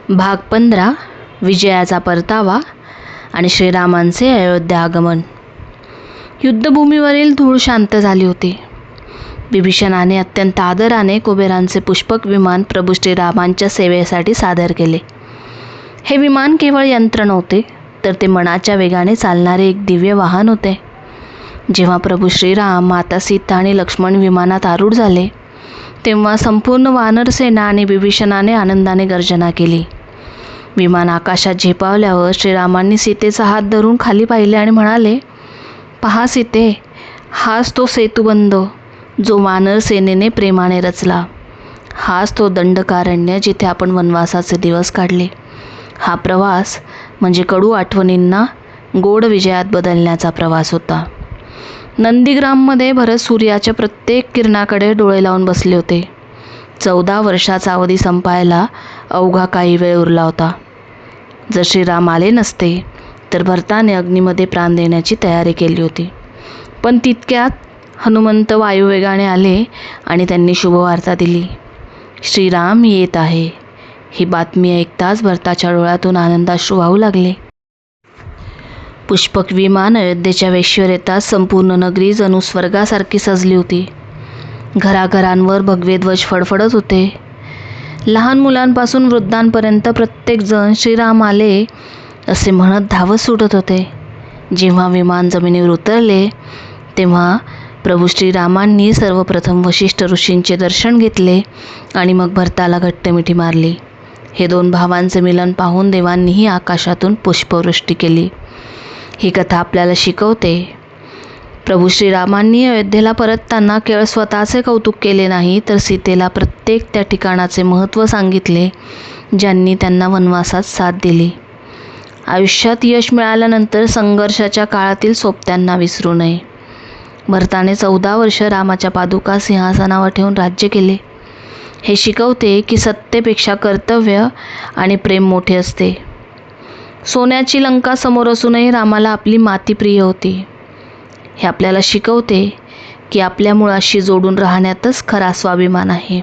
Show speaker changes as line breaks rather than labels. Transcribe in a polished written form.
भाग 15 विजयाचा परतावा आणि श्रीरामांचे अयोध्या आगमन. युद्धभूमीवरील धूळ शांत झाली होती. विभीषणाने अत्यंत आदराने कुबेरांचे पुष्पक विमान प्रभू श्रीरामांच्या सेवेसाठी सादर केले. हे विमान केवळ यंत्र नव्हते, तर ते मनाच्या वेगाने चालणारे एक दिव्य वाहन होते. जेव्हा प्रभू श्रीराम, माता सीता आणि लक्ष्मण विमानात आरूढ झाले, तेव्हा संपूर्ण वानर सेना आणि विभीषणाने आनंदाने गर्जना केली. विमान आकाशात झेपावल्यावर श्रीरामांनी सीतेचा हात धरून खाली पाहिले आणि म्हणाले, "पहा सीते, हाच तो सेतुबंध जो वानर सेनेने प्रेमाने रचला. हाच तो दंडकारण्य जिथे आपण वनवासाचे दिवस काढले. हा प्रवास म्हणजे कडू आठवणींना गोड विजयात बदलण्याचा प्रवास होता." नंदीग्राममध्ये भरत सूर्याच्या प्रत्येक किरणाकडे डोळे लावून बसले होते. 14 वर्षाचा अवधी संपायला अवघा काही वेळ उरला होता. जर श्रीराम आले नसते तर भरताने अग्नीमध्ये प्राण देण्याची तयारी केली होती. पण तितक्यात हनुमंत वायुवेगाने आले आणि त्यांनी शुभवार्ता दिली. श्रीराम येत आहे. ही बातमी ऐकताच भरताच्या डोळ्यातून आनंदाश्रू वाहू लागले. पुष्पक विमान अयोध्येच्या वेशीवर येताच संपूर्ण नगरी जणू स्वर्गासारखी सजली होती. घराघरांवर भगवे ध्वज फडफडत होते. लहान मुलांपासून वृद्धांपर्यंत प्रत्येकजण श्रीराम आले असे म्हणत धावत सुटत होते. जेव्हा विमान जमिनीवर उतरले तेव्हा प्रभू श्रीरामांनी सर्वप्रथम वशिष्ठ ऋषींचे दर्शन घेतले आणि मग भरताला घट्ट मिठी मारली. हे 2 भावांचे मिलन पाहून देवांनीही आकाशातून पुष्पवृष्टी केली. ही कथा आपल्याला शिकवते, प्रभू श्रीरामांनी अयोध्येला परतताना केवळ स्वतःचे कौतुक केले नाही, तर सीतेला प्रत्येक त्या ठिकाणाचे महत्त्व सांगितले ज्यांनी त्यांना वनवासात साथ दिली. आयुष्यात यश मिळाल्यानंतर संघर्षाच्या काळातील सोबत्यांना विसरू नये. भरताने 14 वर्ष रामाच्या पादुका सिंहासनावर ठेवून राज्य केले. हे शिकवते की सत्तेपेक्षा कर्तव्य आणि प्रेम मोठे असते. सोन्याची लंका समोर असूनही रामाला आपली माती प्रिय होती. हे आपल्याला शिकवते की आपल्या मुळाशी जोडून राहण्यातच खरा स्वाभिमान आहे.